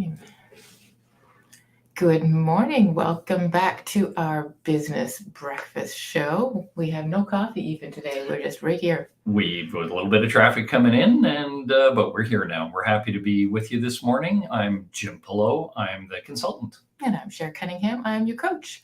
time. Good morning. Welcome back to our business breakfast show. We have no coffee even today. We're just right here. We've got a little bit of traffic coming in, but we're here now. We're happy to be with you this morning. I'm Jim Pillow. I'm the consultant. And I'm Cher Cunningham. I'm your coach.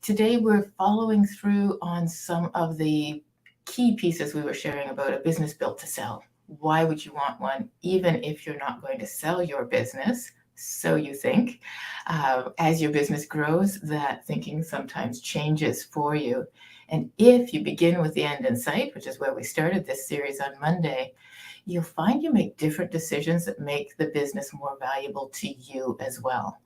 Today we're following through on some of the key pieces we were sharing about a business built to sell. Why would you want one, even if you're not going to sell your business? So you think. As your business grows, that thinking sometimes changes for you. And if you begin with the end in sight, which is where we started this series on Monday, you'll find you make different decisions that make the business more valuable to you as well.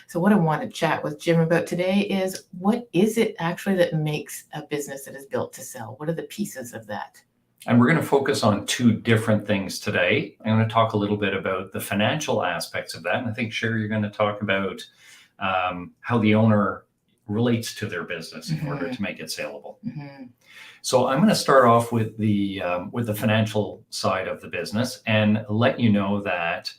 So what I want to chat with Jim about today is, what is it actually that makes a business that is built to sell? What are the pieces of that? And we're going to focus on two different things today. I'm going to talk a little bit about the financial aspects of that. And I think, Cher, you're going to talk about how the owner relates to their business in order to make it saleable. So I'm going to start off with the financial side of the business and let you know that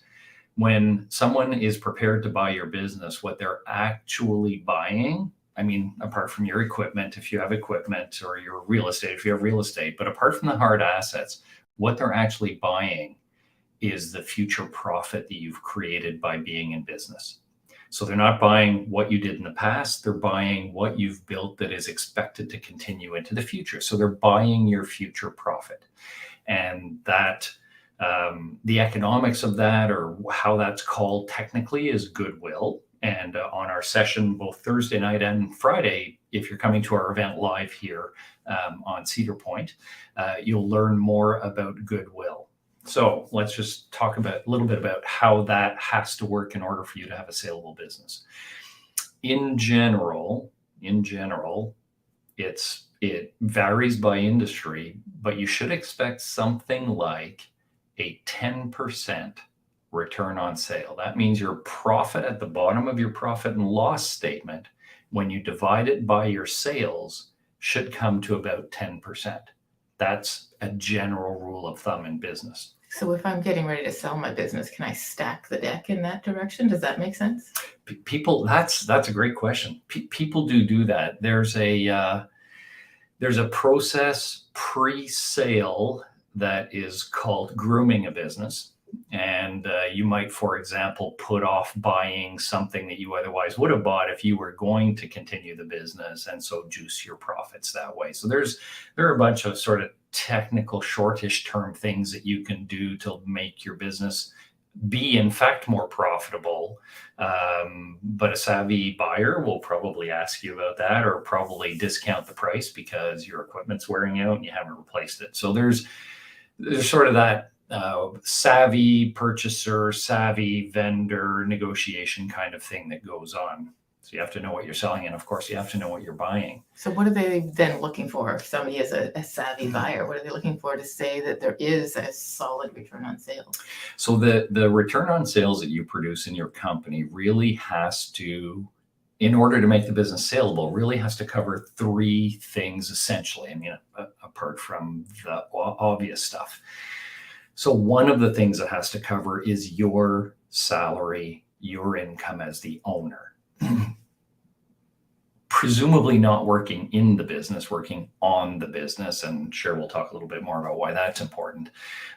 when someone is prepared to buy your business, what they're actually buying, I mean, apart from your equipment, if you have equipment, or your real estate, if you have real estate, but apart from the hard assets, what they're actually buying is the future profit that you've created by being in business. So they're not buying what you did in the past, they're buying what you've built that is expected to continue into the future. So they're buying your future profit. And that, the economics of that, or how that's called technically, is goodwill. And on our session, both Thursday night and Friday, if you're coming to our event live here on Cedar Point, you'll learn more about goodwill. So let's just talk about a little bit about how that has to work in order for you to have a saleable business. In general, it varies by industry, but you should expect something like a 10% return on sale. That means your profit at the bottom of your profit and loss statement, when you divide it by your sales, should come to about 10%. That's a general rule of thumb in business. So if I'm getting ready to sell my business, can I stack the deck in that direction? Does that make sense? People, that's a great question. People do that. There's a process pre-sale that is called grooming a business. And you might, for example, put off buying something that you otherwise would have bought if you were going to continue the business, and so juice your profits that way. So there are a bunch of sort of technical, shortish term things that you can do to make your business be, in fact, more profitable. But a savvy buyer will probably ask you about that, or probably discount the price because your equipment's wearing out and you haven't replaced it. So there's sort of that savvy purchaser, savvy vendor negotiation kind of thing that goes on. So you have to know what you're selling, and of course you have to know what you're buying. So what are they then looking for? If somebody is a savvy buyer, what are they looking for to say that there is a solid return on sales? So the return on sales that you produce in your company really has to, in order to make the business saleable, really has to cover three things essentially. I mean, apart from the obvious stuff. So one of the things it has to cover is your salary, your income as the owner. Presumably not working in the business, working on the business. And sure, we'll talk a little bit more about why that's important.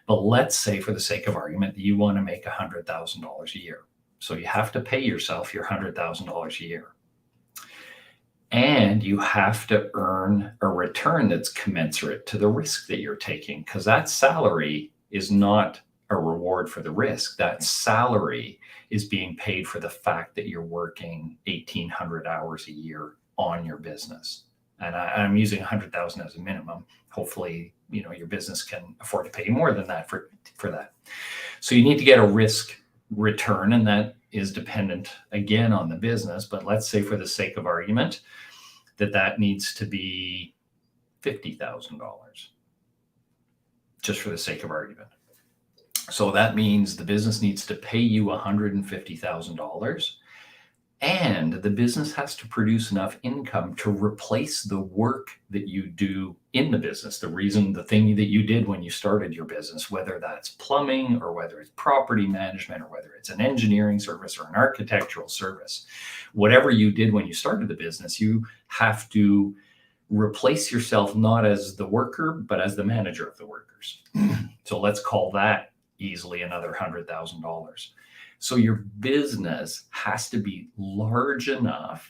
But let's say, for the sake of argument, that you want to make $100,000 a year. So you have to pay yourself your $100,000 a year. And you have to earn a return that's commensurate to the risk that you're taking, because that salary is not a reward for the risk. That salary is being paid for the fact that you're working 1,800 hours a year on your business. And I'm using 100,000 as a minimum. Hopefully, your business can afford to pay you more than that for that. So you need to get a risk return, and that is dependent again on the business. But let's say, for the sake of argument, that needs to be $50,000, just for the sake of argument. So that means the business needs to pay you $150,000 And the business has to produce enough income to replace the work that you do in the business, the thing that you did when you started your business, whether that's plumbing or whether it's property management or whether it's an engineering service or an architectural service. Whatever you did when you started the business, you have to replace yourself not as the worker, but as the manager of the workers. So let's call that easily another $100,000. So your business has to be large enough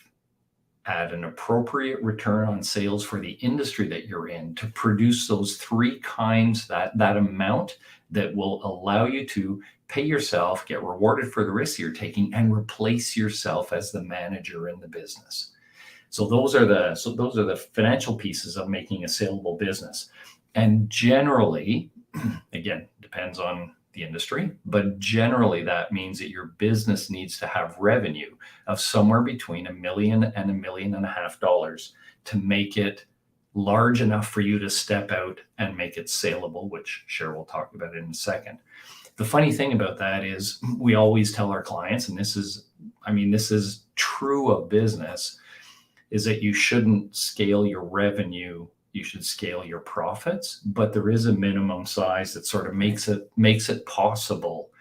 at an appropriate return on sales for the industry that you're in to produce those three kinds, that amount that will allow you to pay yourself, get rewarded for the risks you're taking, and replace yourself as the manager in the business. So those are the financial pieces of making a saleable business. And generally, again, depends on the industry, but generally that means that your business needs to have revenue of somewhere between $1 million and $1.5 million to make it large enough for you to step out and make it saleable, which Cher will talk about in a second. The funny thing about that is we always tell our clients, and this is true of business, is that you shouldn't scale your revenue, you should scale your profits, but there is a minimum size that sort of makes it possible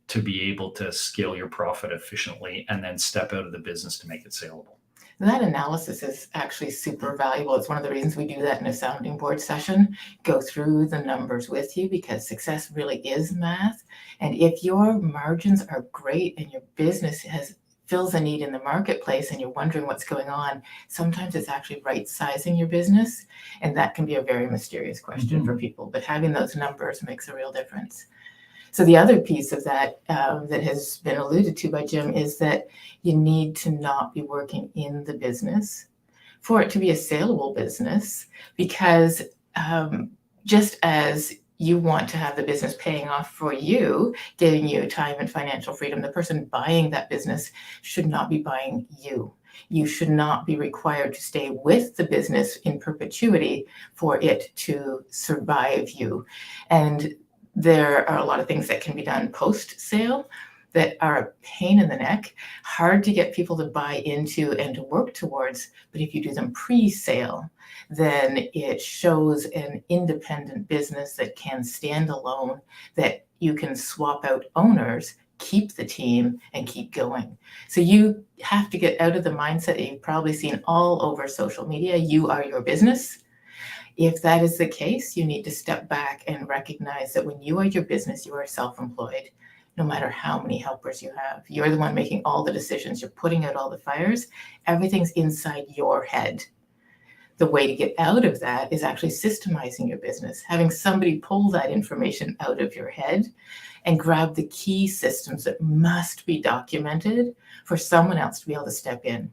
to be able to scale your profit efficiently and then step out of the business to make it saleable. That analysis is actually super valuable. It's one of the reasons we do that in a sounding board session, go through the numbers with you, because success really is math. And if your margins are great and your business fills a need in the marketplace and you're wondering what's going on, sometimes it's actually right sizing your business. And that can be a very mysterious question for people, but having those numbers makes a real difference. So the other piece of that that has been alluded to by Jim is that you need to not be working in the business for it to be a saleable business, because just as you want to have the business paying off for you, giving you time and financial freedom, the person buying that business should not be buying you. You should not be required to stay with the business in perpetuity for it to survive you. And there are a lot of things that can be done post-sale that are a pain in the neck, hard to get people to buy into and to work towards. But if you do them pre-sale, then it shows an independent business that can stand alone, that you can swap out owners, keep the team, and keep going. So you have to get out of the mindset that you've probably seen all over social media. You are your business. If that is the case, you need to step back and recognize that when you are your business, you are self-employed. No matter how many helpers you have, you're the one making all the decisions. You're putting out all the fires. Everything's inside your head. The way to get out of that is actually systemizing your business, having somebody pull that information out of your head and grab the key systems that must be documented for someone else to be able to step in.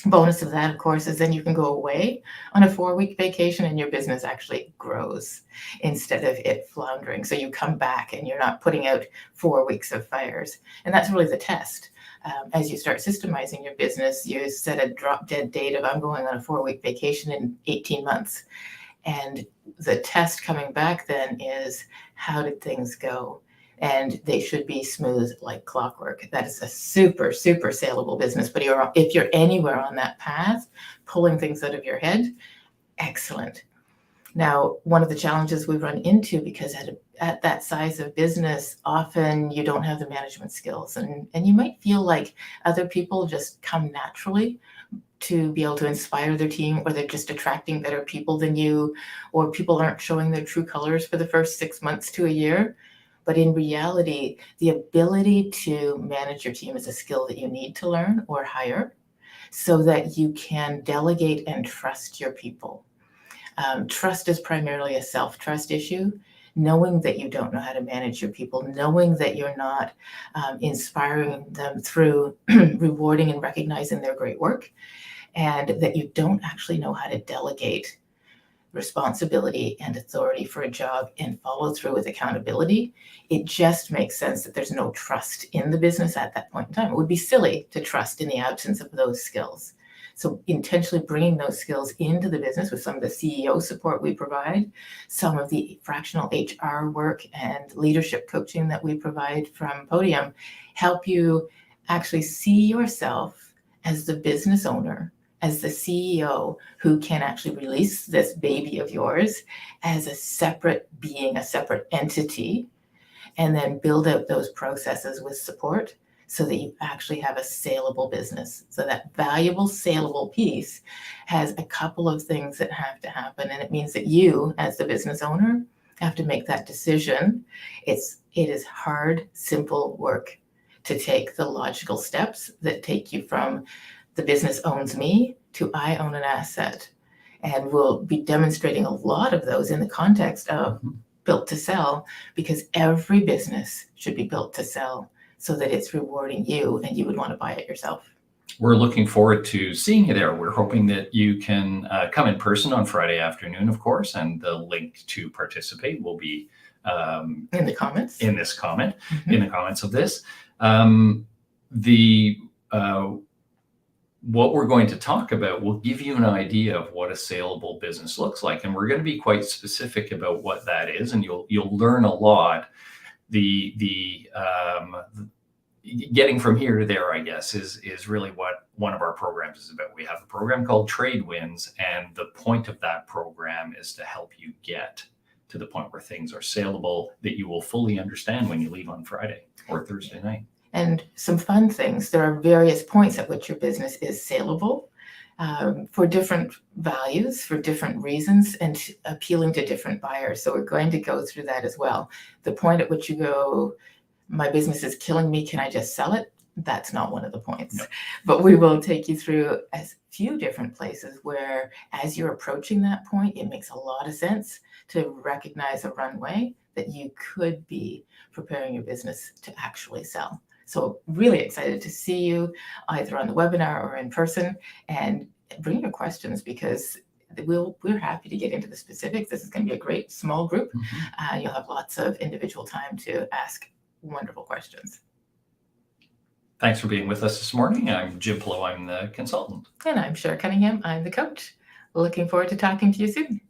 Bonus of that, of course, is then you can go away on a 4-week vacation and your business actually grows instead of it floundering. So you come back and you're not putting out 4 weeks of fires. And that's really the test. As you start systemizing your business, you set a drop dead date of I'm going on a 4-week vacation in 18 months. And the test coming back then is, how did things go? And they should be smooth like clockwork. That is a super, super saleable business. But if you're anywhere on that path, pulling things out of your head, excellent. Now, one of the challenges we run into, because at that size of business, often you don't have the management skills. And you might feel like other people just come naturally to be able to inspire their team, or they're just attracting better people than you, or people aren't showing their true colors for the first 6 months to a year. But in reality, the ability to manage your team is a skill that you need to learn or hire so that you can delegate and trust your people. Trust is primarily a self-trust issue, knowing that you don't know how to manage your people, knowing that you're not inspiring them through rewarding and recognizing their great work, and that you don't actually know how to delegate responsibility and authority for a job and follow through with accountability. It just makes sense that there's no trust in the business at that point in time. It would be silly to trust in the absence of those skills. So intentionally bringing those skills into the business with some of the CEO support we provide, some of the fractional HR work and leadership coaching that we provide from Podium, help you actually see yourself as the business owner, as the CEO who can actually release this baby of yours as a separate being, a separate entity, and then build out those processes with support so that you actually have a saleable business. So that valuable saleable piece has a couple of things that have to happen. And it means that you, as the business owner, have to make that decision. It is hard, simple work to take the logical steps that take you from the business owns me to I own an asset. And we'll be demonstrating a lot of those in the context of built to sell, because every business should be built to sell so that it's rewarding you and you would want to buy it yourself. We're looking forward to seeing you there. We're hoping that you can come in person on Friday afternoon, of course, and the link to participate will be in the comments. In this comment, Mhm. in the comments of this. What we're going to talk about will give you an idea of what a saleable business looks like, and we're going to be quite specific about what that is, and you'll learn a lot. Getting from here to there, I guess, is really what one of our programs is about. We have a program called Trade Wins, and the point of that program is to help you get to the point where things are saleable that you will fully understand when you leave on Friday or Thursday night. And some fun things. There are various points at which your business is saleable for different values, for different reasons, and appealing to different buyers. So we're going to go through that as well. The point at which you go, my business is killing me, can I just sell it? That's not one of the points. No. But we will take you through a few different places where, as you're approaching that point, it makes a lot of sense to recognize a runway that you could be preparing your business to actually sell. So really excited to see you either on the webinar or in person, and bring your questions, because we're happy to get into the specifics. This is going to be a great small group. You'll have lots of individual time to ask wonderful questions. Thanks for being with us this morning. I'm Jim Pillow, I'm the consultant. And I'm Cher Cunningham, I'm the coach. Looking forward to talking to you soon.